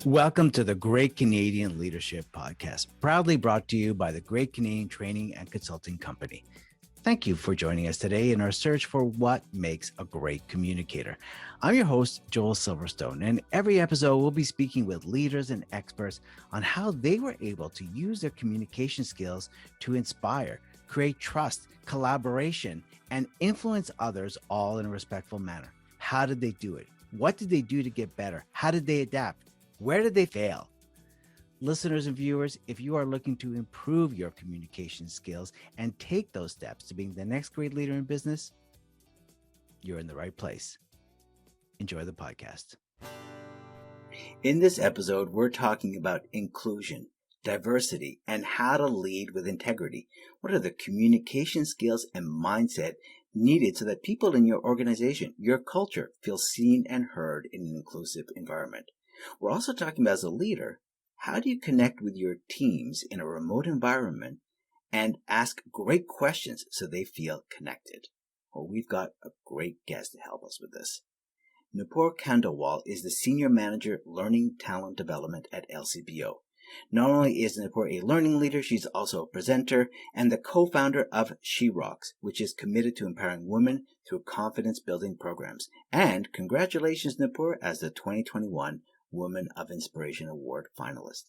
Welcome to the Great Canadian Leadership Podcast, proudly brought to you by the Great Canadian Training and Consulting Company. Thank you for joining us today in our search for what makes a great communicator. I'm your host, Joel Silverstone, and every episode we'll be speaking with leaders and experts on how they were able to use their communication skills to inspire, create trust, collaboration, and influence others all in a respectful manner. How did they do it? What did they do to get better? How did they adapt? Where did they fail? Listeners and viewers, if you are looking to improve your communication skills and take those steps to being the next great leader in business, you're in the right place. Enjoy the podcast. In this episode, we're talking about inclusion, diversity, and how to lead with integrity. What are the communication skills and mindset needed so that people in your organization, your culture, feel seen and heard in an inclusive environment? We're also talking about, as a leader, how do you connect with your teams in a remote environment and ask great questions so they feel connected? Well, we've got a great guest to help us with this. Nupur Khandelwal is the Senior Manager Learning Talent Development at LCBO. Not only is Nupur a learning leader, she's also a presenter and the co-founder of She Rocks, which is committed to empowering women through confidence-building programs. And congratulations, Nupur, as the 2021 Woman of Inspiration Award finalist.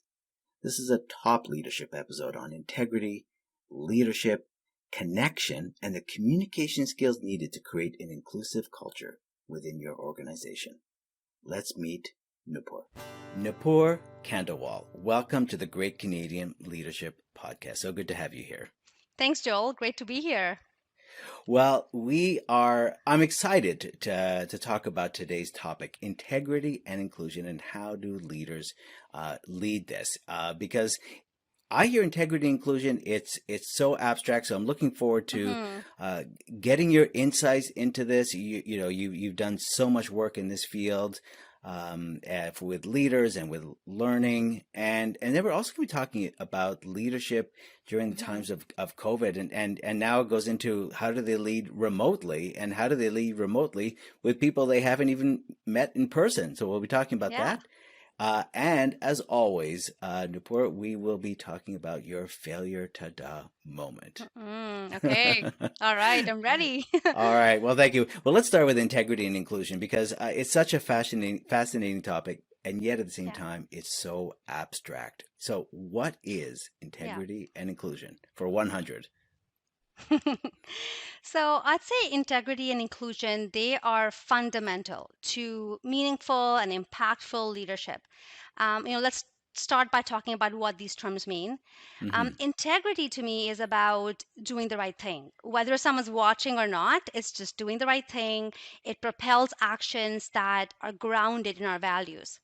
This is a top leadership episode on integrity, leadership, connection, and the communication skills needed to create an inclusive culture within your organization. Let's meet Nupur. Nupur Khandelwal, welcome to the Great Canadian Leadership Podcast. So good to have you here. Thanks, Joel. Great to be here. Well, I'm excited to talk about today's topic, integrity and inclusion, and how do leaders lead this? Because I hear integrity and inclusion, it's so abstract. So I'm looking forward to getting your insights into this. You've done so much work in this field with leaders and with learning, and then we're also going to be talking about leadership during the times of COVID, and now it goes into how do they lead remotely, and how do they lead remotely with people they haven't even met in person. So we'll be talking about that. And as always, Nupur, we will be talking about your failure ta-da moment. Okay. All right. I'm ready. All right. Well, thank you. Well, let's start with integrity and inclusion because it's such a fascinating topic, and yet at the same time, it's so abstract. So what is integrity and inclusion for 100? So I'd say integrity and inclusion, they are fundamental to meaningful and impactful leadership. Let's start by talking about what these terms mean. Integrity to me is about doing the right thing. Whether someone's watching or not, it's just doing the right thing. It propels actions that are grounded in our values.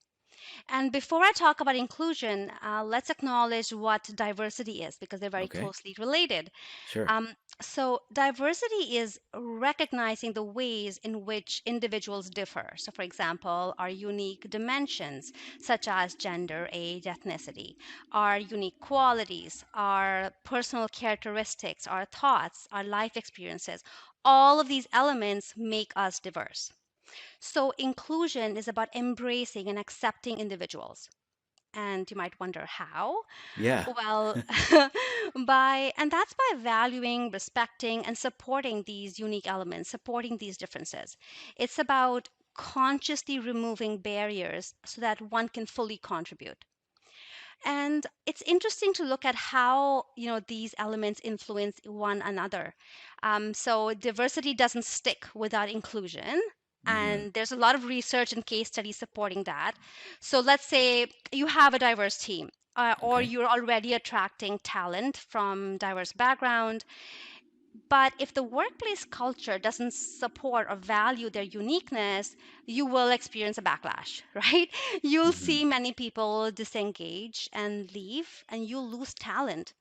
And before I talk about inclusion, let's acknowledge what diversity is because they're very closely related. Sure. So, diversity is recognizing the ways in which individuals differ. So, for example, our unique dimensions, such as gender, age, ethnicity, our unique qualities, our personal characteristics, our thoughts, our life experiences, all of these elements make us diverse. So, inclusion is about embracing and accepting individuals. And you might wonder how? Yeah. Well, and that's by valuing, respecting, and supporting these unique elements, supporting these differences. It's about consciously removing barriers so that one can fully contribute. And it's interesting to look at how, these elements influence one another. So diversity doesn't stick without inclusion. And there's a lot of research and case studies supporting that. So let's say you have a diverse team, or you're already attracting talent from diverse background. But if the workplace culture doesn't support or value their uniqueness, you will experience a backlash, right? You'll see many people disengage and leave, and you'll lose talent.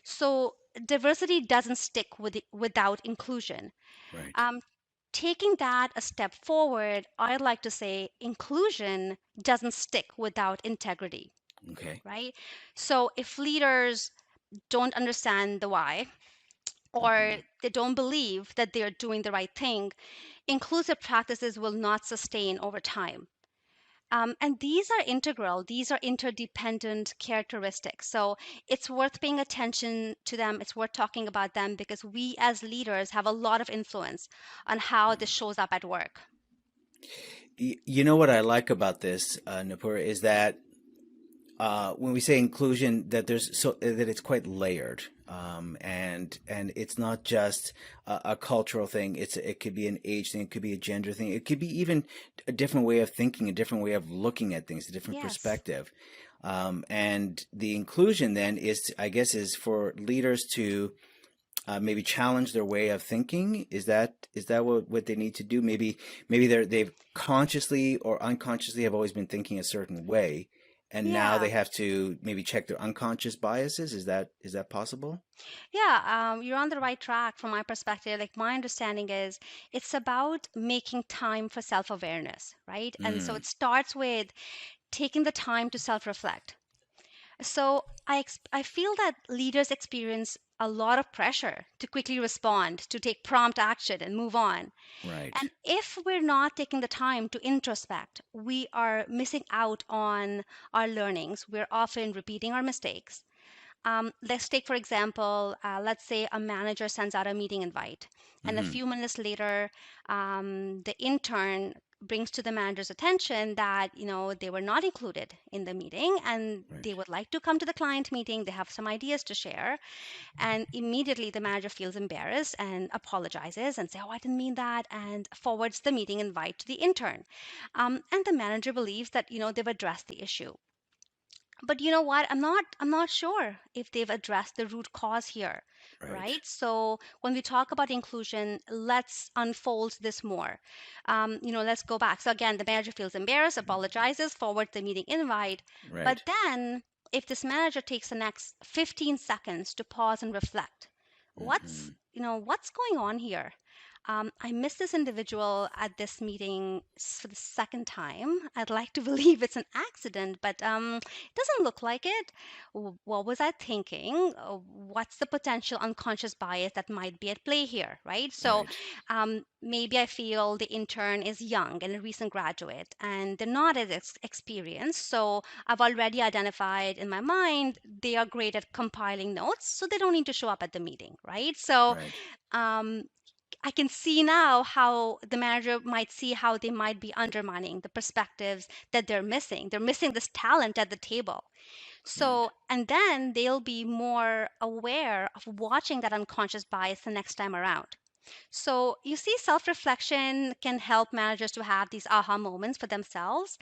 So diversity doesn't stick without inclusion. Right. Taking that a step forward, I'd like to say inclusion doesn't stick without integrity, Okay. right? So if leaders don't understand the why, or they don't believe that they're doing the right thing, inclusive practices will not sustain over time. And these are integral, these are interdependent characteristics. So it's worth paying attention to them. It's worth talking about them because we as leaders have a lot of influence on how this shows up at work. You know what I like about this, Nupur, is that when we say inclusion, that there's so that it's quite layered, and it's not just a cultural thing. It could be an age thing, it could be a gender thing, it could be even a different way of thinking, a different way of looking at things, a different Yes. perspective. And the inclusion then is, I guess, is for leaders to maybe challenge their way of thinking. Is that what they need to do? Maybe they've consciously or unconsciously have always been thinking a certain way, and now Yeah. they have to maybe check their unconscious biases. Is that possible? Yeah, you're on the right track from my perspective. Like, my understanding is it's about making time for self awareness, right? And so Mm, it starts with taking the time to self reflect. So I feel that leaders experience a lot of pressure to quickly respond, to take prompt action and move on. right, And if we're not taking the time to introspect, we are missing out on our learnings. We're often repeating our mistakes. Let's take, for example, let's say a manager sends out a meeting invite, and a mm-hmm, few minutes later, the intern brings to the manager's attention that they were not included in the meeting and right, they would like to come to the client meeting. They have some ideas to share, and immediately the manager feels embarrassed and apologizes and say, "Oh, I didn't mean that," and forwards the meeting invite to the intern. And the manager believes that they've addressed the issue, but you know what, I'm not sure if they've addressed the root cause here, right, right? So when we talk about inclusion, let's unfold this more. Let's go back. So again, the manager feels embarrassed, apologizes, forwards the meeting invite. But right, then if this manager takes the next 15 seconds to pause and reflect, mm-hmm, what's going on here? I missed this individual at this meeting for the second time. I'd like to believe it's an accident, but it doesn't look like it. What was I thinking? What's the potential unconscious bias that might be at play here, right? So right, maybe I feel the intern is young and a recent graduate, and they're not as experienced. So I've already identified in my mind they are great at compiling notes, so they don't need to show up at the meeting, right? So right, um, I can see now how the manager might see how they might be undermining the perspectives that they're missing. They're missing this talent at the table. right. So, and then they'll be more aware of watching that unconscious bias the next time around. So, you see, self reflection can help managers to have these aha moments for themselves.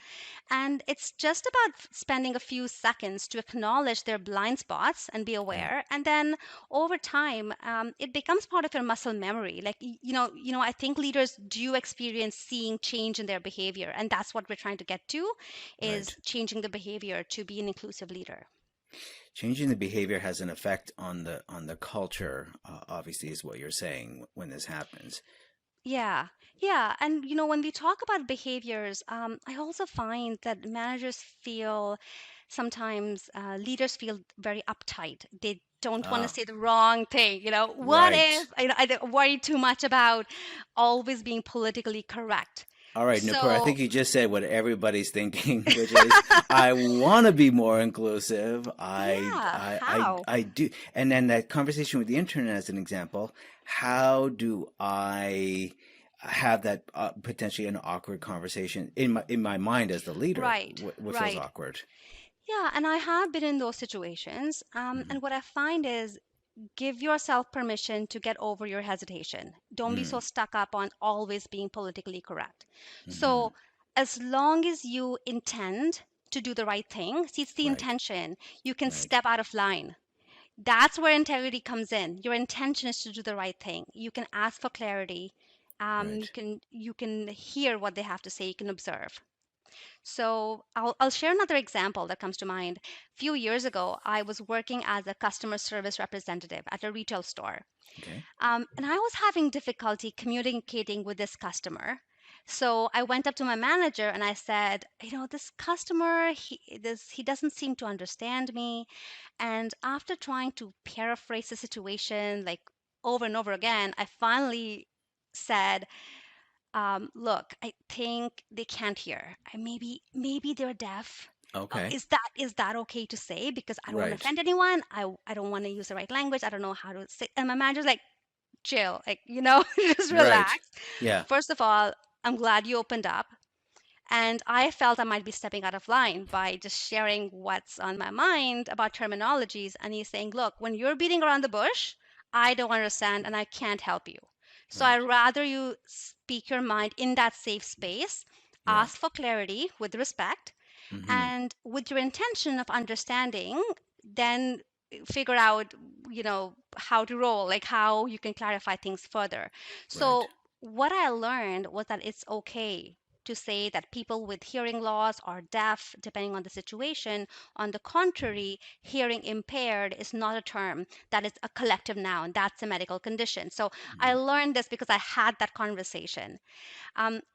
And it's just about spending a few seconds to acknowledge their blind spots and be Yeah. aware. And then over time, it becomes part of your muscle memory. Like, I think leaders do experience seeing change in their behavior. And that's what we're trying to get to, is Right. changing the behavior to be an inclusive leader. Changing the behavior has an effect on the culture. Obviously, is what you're saying when this happens. Yeah, yeah. And when we talk about behaviors, I also find that managers feel sometimes leaders feel very uptight. They don't want to Ah, say the wrong thing. What right. if I don't worry too much about always being politically correct? All right, Nupur, I So, think you just said what everybody's thinking, which is I want to be more inclusive. yeah, how? I do. And then that conversation with the intern as an example, how do I have that potentially an awkward conversation in my mind as the leader? Right, What feels right. awkward? Yeah, and I have been in those situations. Hmm. And what I find is give yourself permission to get over your hesitation. Don't be so Mm, stuck up on always being politically correct. hmm. So, as long as you intend to do the right thing, see, it's the Right, intention, you can right, step out of line. That's where integrity comes in. Your intention is to do the right thing. You can ask for clarity. You right. can hear what they have to say. You can observe. So I'll share another example that comes to mind. A few years ago, I was working as a customer service representative at a retail store. Okay. And I was having difficulty communicating with this customer. So I went up to my manager and I said, this customer, he doesn't seem to understand me. And after trying to paraphrase the situation like over and over again, I finally said, Look, I think they can't hear. Maybe they're deaf. Okay. Is that okay to say? Because I don't want to Right. offend anyone. I don't want to use the right language. I don't know how to say. And my manager's like, chill, like, just Right. relax. Yeah. First of all, I'm glad you opened up. And I felt I might be stepping out of line by just sharing what's on my mind about terminologies. And he's saying, look, when you're beating around the bush, I don't understand and I can't help you. So I'd Right. rather you speak your mind in that safe space, Yeah. ask for clarity with respect, Hmm. and with your intention of understanding, then figure out, how to roll, like how you can clarify things further. Right. So what I learned was that it's okay to say that people with hearing loss are deaf, depending on the situation. On the contrary, hearing impaired is not a term, that is a collective noun. That's a medical condition. So I Mhm. learned this because I had that conversation.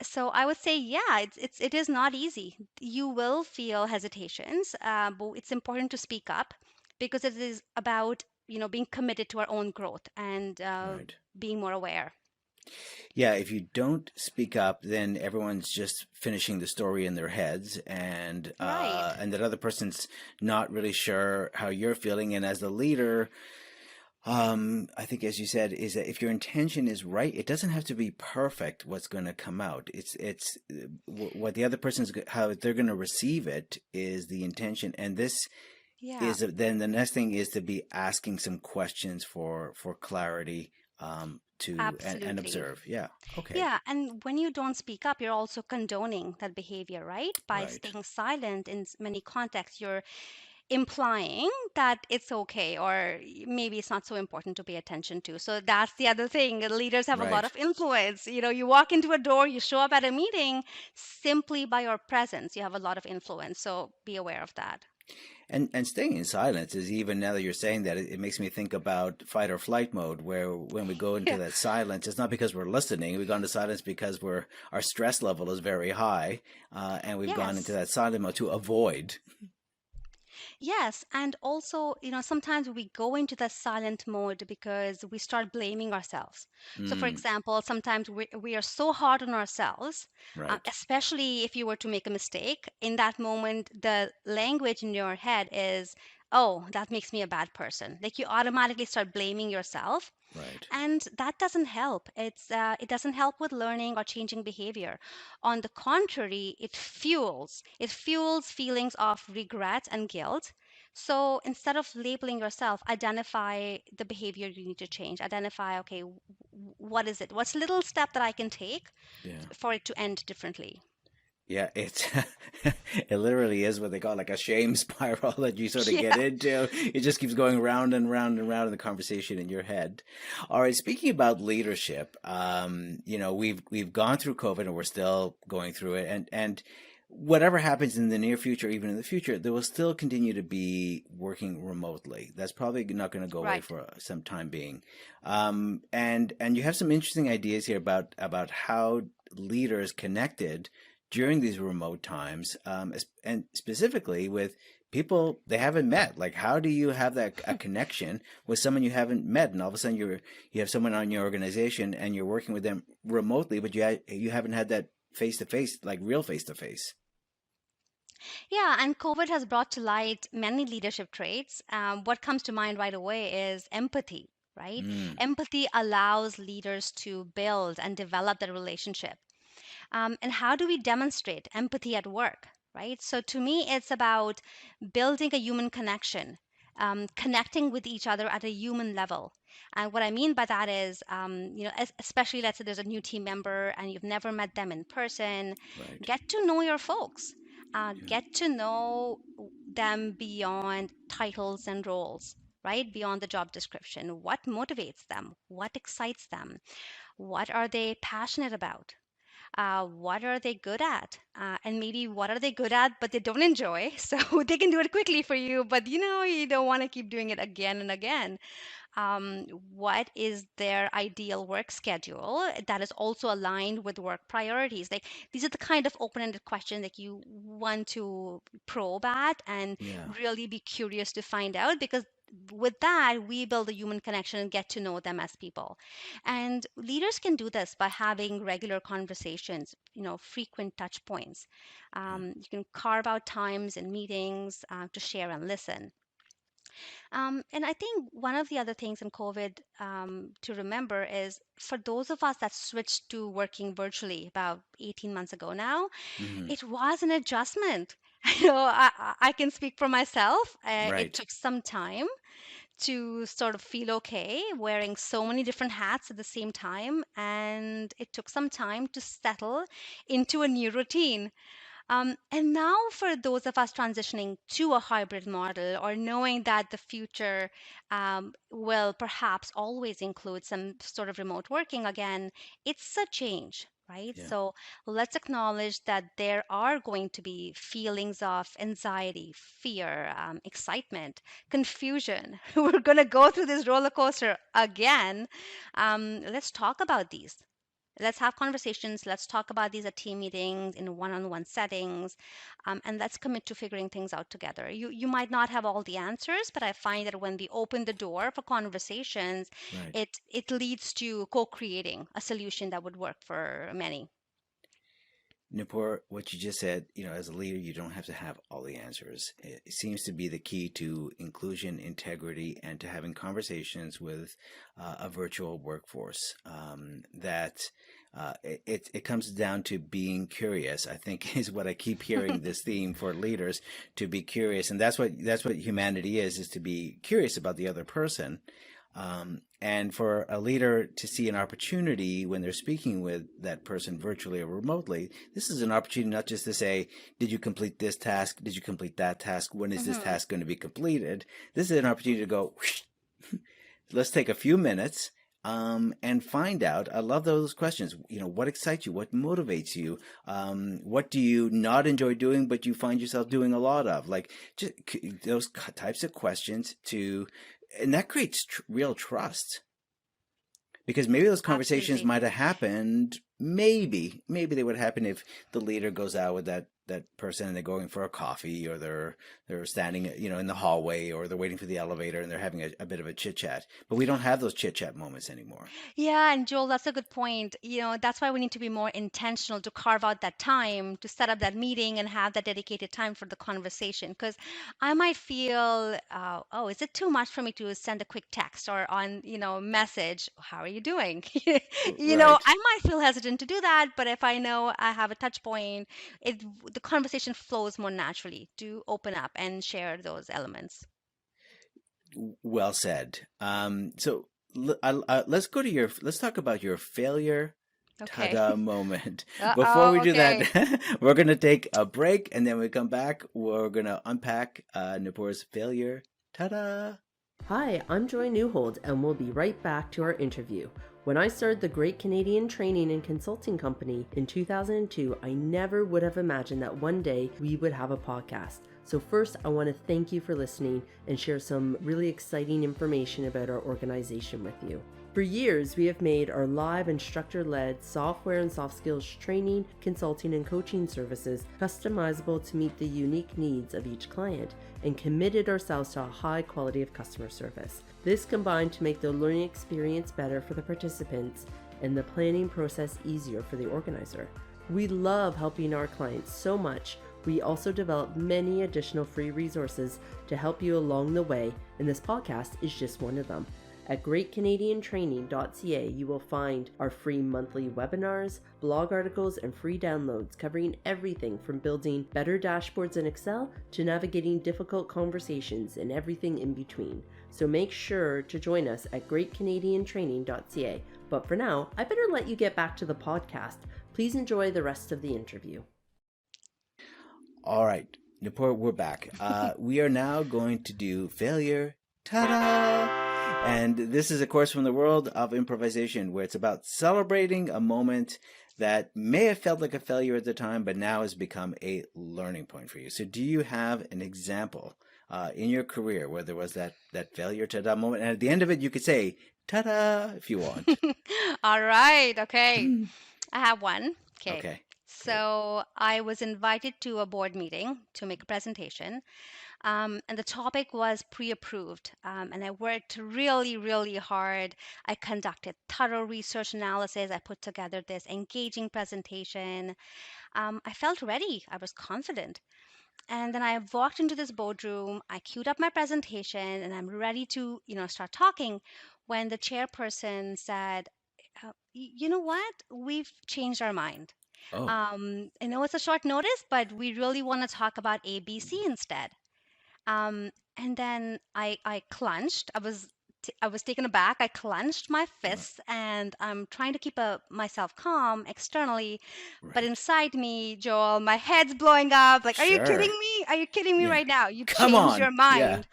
So I would say, yeah, it is not easy. You will feel hesitations, but it's important to speak up because it is about being committed to our own growth and Right. being more aware. Yeah, if you don't speak up, then everyone's just finishing the story in their heads, Right. and that other person's not really sure how you're feeling. And as the leader, I think, as you said, is that if your intention is right, it doesn't have to be perfect. What's going to come out? What the other how they're going to receive it is the intention, and this Yeah, is then the next thing is to be asking some questions for clarity, to and absolutely. observe. Yeah. Okay. Yeah, and when you don't speak up, you're also condoning that behavior, right? By Right. staying silent in many contexts, you're implying that it's okay or maybe it's not so important to pay attention to. So that's the other thing. Leaders have a lot Right. of influence. You walk into a door, you show up at a meeting, simply by your presence, you have a lot of influence. So be aware of that. And staying in silence is, even now that you're saying that, it makes me think about fight or flight mode, where when we go into Yeah. that silence, it's not because we're listening. We go into silence because our stress level is very high, and we've gone into Yes. that silent mode to avoid. Yes, and also, sometimes we go into the silent mode because we start blaming ourselves. So, for Mm, example, sometimes we are so hard on ourselves, right. especially if you were to make a mistake. In that moment, the language in your head is, oh, that makes me a bad person. Like you automatically start blaming yourself. Right. And that doesn't help. It doesn't help with learning or changing behavior. On the contrary, it fuels feelings of regret and guilt. So instead of labeling yourself, identify the behavior you need to change. Identify, okay, what is it? What's a little step that I can take Yeah. for it to end differently? Yeah, it's it literally is what they call like a shame spiral that you sort of get Yeah. into. It just keeps going round and round and round in the conversation in your head. All right, speaking about leadership, we've gone through COVID and we're still going through it, and whatever happens in the near future, even in the future, there will still continue to be working remotely. That's probably not going to go away Right. for some time being. And you have some interesting ideas here about how leaders connected during these remote times, and specifically with people they haven't met. Like, how do you have that a connection with someone you haven't met, and all of a sudden you have someone on your organization and you're working with them remotely, but you haven't had that face to face, like real face to face. Yeah, and COVID has brought to light many leadership traits. What comes to mind right away is empathy, right? Mm, Empathy allows leaders to build and develop that relationship. And how do we demonstrate empathy at work, right? So to me, it's about building a human connection, connecting with each other at a human level. And what I mean by that is, especially let's say there's a new team member and you've never met them in person, right. get to know your folks. Yeah. Get to know them beyond titles and roles, right? Beyond the job description. What motivates them? What excites them? What are they passionate about? What are they good at, and maybe what are they good at but they don't enjoy, so they can do it quickly for you, but you don't want to keep doing it again and again. What is their ideal work schedule that is also aligned with work priorities? Like these are the kind of open-ended questions that you want to probe at and Yeah. really be curious to find out, because with that, we build a human connection and get to know them as people. And leaders can do this by having regular conversations, frequent touch points. Yeah. You can carve out times and meetings to share and listen. And I think one of the other things in COVID to remember is for those of us that switched to working virtually about 18 months ago now, Hmm. it was an adjustment. I can speak for myself. It Right. took some time to sort of feel okay wearing so many different hats at the same time. And it took some time to settle into a new routine. And now, for those of us transitioning to a hybrid model or knowing that the future will perhaps always include some sort of remote working again, it's a change, right? Yeah. So let's acknowledge that there are going to be feelings of anxiety, fear, excitement, confusion. We're going to go through this roller coaster again. Let's talk about these. Let's have conversations. Let's talk about these at team meetings in one-on-one settings, and let's commit to figuring things out together. You might not have all the answers, but I find that when we open the door for conversations, Right. it leads to co-creating a solution that would work for many. Nupur, what you just said, as a leader, you don't have to have all the answers. It seems to be the key to inclusion, integrity, and to having conversations with a virtual workforce. That it comes down to being curious. I think is what I keep hearing this theme for leaders, to be curious, and that's what humanity is to be curious about the other person. And for a leader to see an opportunity when they're speaking with that person virtually or remotely, this is an opportunity not just to say, did you complete this task? Did you complete that task? When is this Hmm. task going to be completed? This is an opportunity to go, let's take a few minutes and find out. I love those questions. What excites you? What motivates you? What do you not enjoy doing, but you find yourself doing a lot of? Like just those types of questions and that creates real trust, because maybe those conversations Absolutely. might have happened. Maybe they would happen if the leader goes out with that person and they're going for a coffee, or they're standing in the hallway, or they're waiting for the elevator and they're having a bit of a chit chat. But we don't have those chit chat moments anymore. Yeah, and Joel, that's a good point. That's why we need to be more intentional to carve out that time to set up that meeting and have that dedicated time for the conversation. Because I might feel, oh, is it too much for me to send a quick text or on, message? How are you doing? Right. I might feel hesitant to do that, but if I know I have a touch point, it the conversation flows more naturally to open up and share those elements. Well said. So let's talk about your failure Okay. ta-da moment. Before we Uh-oh, do okay. that, we're going to take a break, and then we come back. We're going to unpack Nupur's failure ta-da. Hi, I'm Joy Newhold, and we'll be right back to our interview. When I started the Great Canadian Training and Consulting Company in 2002, I never would have imagined that one day we would have a podcast. So first, I want to thank you for listening and share some really exciting information about our organization with you. For years, we have made our live instructor-led software and soft skills training, consulting, and coaching services customizable to meet the unique needs of each client, and committed ourselves to a high quality of customer service. This combined to make the learning experience better for the participants and the planning process easier for the organizer. We love helping our clients so much. We also develop many additional free resources to help you along the way, and this podcast is just one of them. At greatcanadiantraining.ca, you will find our free monthly webinars, blog articles, and free downloads covering everything from building better dashboards in Excel to navigating difficult conversations and everything in between. So make sure to join us at greatcanadiantraining.ca. But for now, I better let you get back to the podcast. Please enjoy the rest of the interview. All right, Nupur, we're back. We are now going to do failure ta-da. And this is a course from the world of improvisation, where it's about celebrating a moment that may have felt like a failure at the time, but now has become a learning point for you. So do you have an example in your career where there was that failure ta-da moment? And at the end of it, you could say ta-da if you want. All right. Okay. I have one. Okay. Okay, great. So I was invited to a board meeting to make a presentation. And the topic was pre-approved. And I worked really, really hard. I conducted thorough research analysis. I put together this engaging presentation. I felt ready. I was confident. And then I walked into this boardroom. I queued up my presentation, and I'm ready to, start talking. When the chairperson said, "You know what? We've changed our mind. Oh, I know it's a short notice, but we really want to talk about ABC instead." And then I clenched. I was taken aback. I clenched my right, fists, and I'm trying to keep myself calm externally, but right. inside me, Joel, my head's blowing up. Like, are you kidding Sure. me? Are you kidding me Yeah. right now? You Come changed your on. Yeah. mind.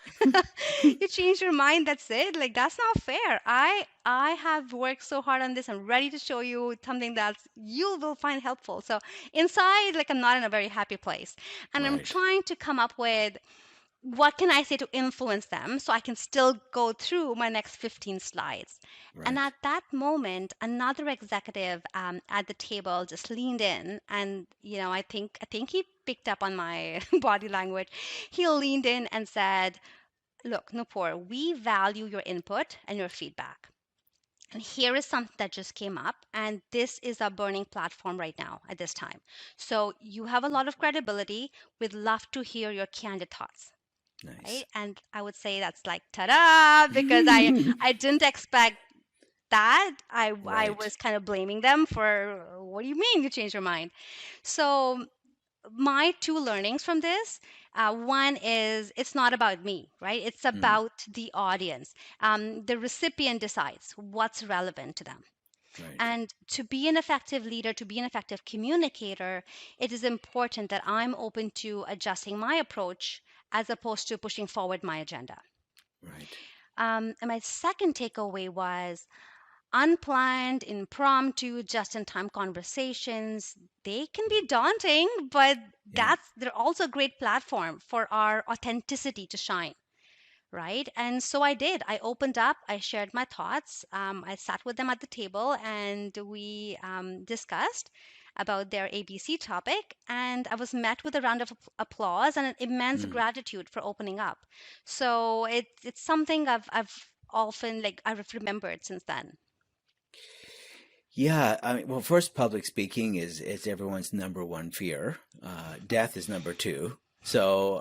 You changed your mind. That's it. Like, that's not fair. I have worked so hard on this. I'm ready to show you something that you will find helpful. So inside, like, I'm not in a very happy place, and I'm Right. trying to come up with what can I say to influence them so I can still go through my next 15 slides. And Right. at that moment, another executive at the table just leaned in, and I think he picked up on my body language. He leaned in and said, "Look, Nupur, we value your input and your feedback. And here is something that just came up, and this is a burning platform right now at this time. So you have a lot of credibility. We'd love to hear your candid thoughts." Nice. Right? And I would say that's like ta-da, because I didn't expect that. I Right. was kind of blaming them for, what do you mean you changed your mind? So my two learnings from this, one is it's not about me, right? It's Mm, about the audience. The recipient decides what's relevant to them. right. And to be an effective leader, to be an effective communicator, it is important that I'm open to adjusting my approach as opposed to pushing forward my agenda. Right. And my second takeaway was unplanned, impromptu, just in time conversations. They can be daunting, but Yeah. they're also a great platform for our authenticity to shine, right? And so I did. I opened up, I shared my thoughts. I sat with them at the table, and we discussed about their ABC topic. And I was met with a round of applause and an immense Mm. gratitude for opening up. So it's something I've often, like, I've remembered since then. Yeah, I mean, well, first, public speaking is everyone's number one fear. Death is number two. So,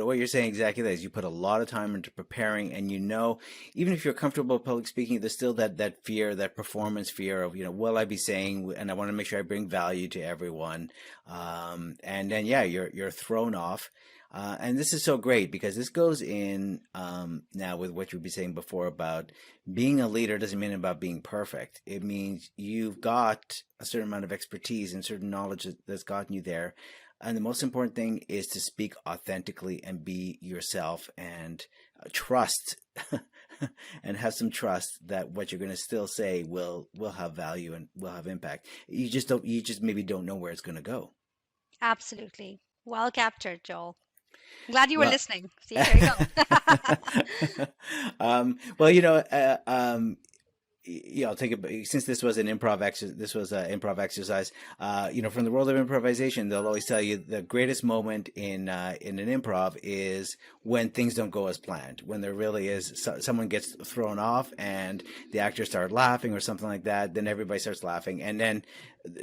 what you're saying exactly that is you put a lot of time into preparing, and even if you're comfortable with public speaking, there's still that fear, that performance fear of, will I be saying, and I want to make sure I bring value to everyone. And then, yeah, you're thrown off. And this is so great because this goes in now with what you were saying before about being a leader doesn't mean about being perfect. It means you've got a certain amount of expertise and certain knowledge that's gotten you there. And the most important thing is to speak authentically and be yourself and trust and have some trust that what you're going to still say will have value and will have impact. You just maybe don't know where it's going to go. Absolutely. Well captured, Joel. Glad you were Well, listening. See, there you go. well, yeah, I'll take it. Since this was an improv exercise, this was an improv exercise. From the world of improvisation, they'll always tell you the greatest moment in an improv is when things don't go as planned. When there really is someone gets thrown off and the actors start laughing or something like that. Then everybody starts laughing, and then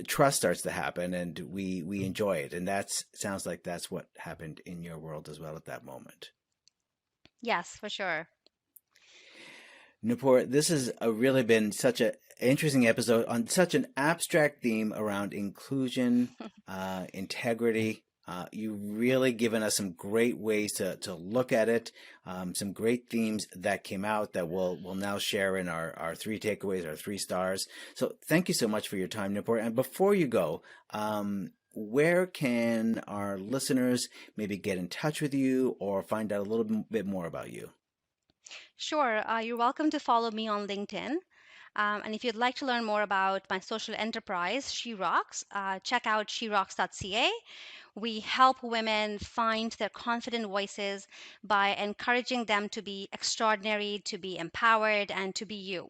trust starts to happen, and we enjoy it. And that sounds like that's what happened in your world as well at that moment. Yes, for sure. Nupur, this has really been such an interesting episode on such an abstract theme around inclusion, integrity. You've really given us some great ways to look at it, some great themes that came out that we'll now share in our three takeaways, our 3 stars. So thank you so much for your time, Nupur. And before you go, where can our listeners maybe get in touch with you or find out a little bit more about you? Sure. You're welcome to follow me on LinkedIn. And if you'd like to learn more about my social enterprise, She Rocks, check out sherocks.ca. We help women find their confident voices by encouraging them to be extraordinary, to be empowered, and to be you.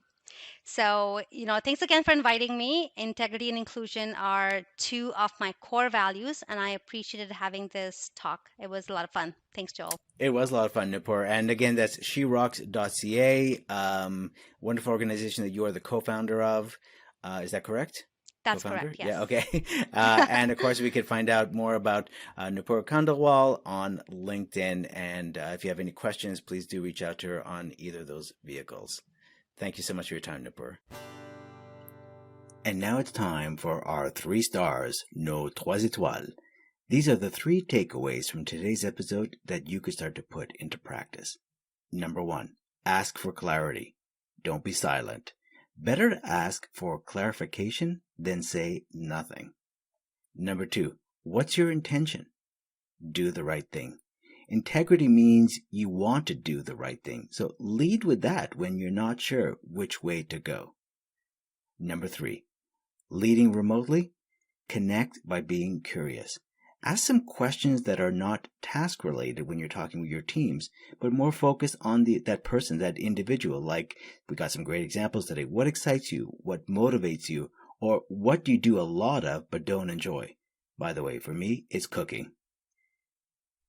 So, thanks again for inviting me. Integrity and inclusion are two of my core values, and I appreciated having this talk. It was a lot of fun. Thanks, Joel. It was a lot of fun, Nupur. And again, that's sherocks.ca, wonderful organization that you are the co-founder of. Is that correct? That's Co-founder? correct, yes. Yeah, okay. And of course, we could find out more about Nupur Khandelwal on LinkedIn. And if you have any questions, please do reach out to her on either of those vehicles. Thank you so much for your time, Nupur. And now it's time for our 3 stars, nos 3 étoiles. These are the 3 takeaways from today's episode that you could start to put into practice. Number 1, ask for clarity. Don't be silent. Better to ask for clarification than say nothing. Number 2, what's your intention? Do the right thing. Integrity means you want to do the right thing, so lead with that when you're not sure which way to go. Number 3, leading remotely, connect by being curious. Ask some questions that are not task related when you're talking with your teams, but more focused on that person, that individual. Like, we got some great examples today. What excites you? What motivates you? Or what do you do a lot of but don't enjoy? By the way, for me, it's cooking.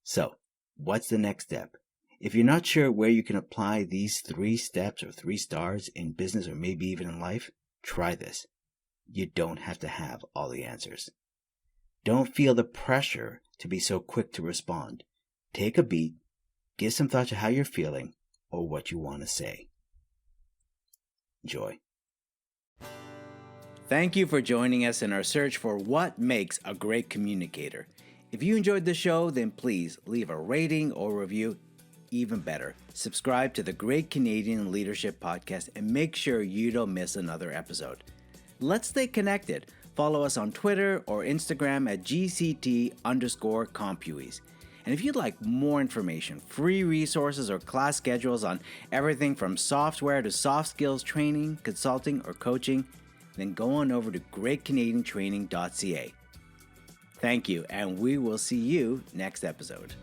So, what's the next step? If you're not sure where you can apply these 3 steps or 3 stars in business or maybe even in life, try this. You don't have to have all the answers. Don't feel the pressure to be so quick to respond. Take a beat, give some thought to how you're feeling or what you want to say. Enjoy. Thank you for joining us in our search for what makes a great communicator. If you enjoyed the show, then please leave a rating or review. Even better, subscribe to the Great Canadian Leadership Podcast and make sure you don't miss another episode. Let's stay connected. Follow us on Twitter or Instagram at GCT_Compues. And if you'd like more information, free resources, or class schedules on everything from software to soft skills training, consulting, or coaching, then go on over to greatcanadiantraining.ca. Thank you, and we will see you next episode.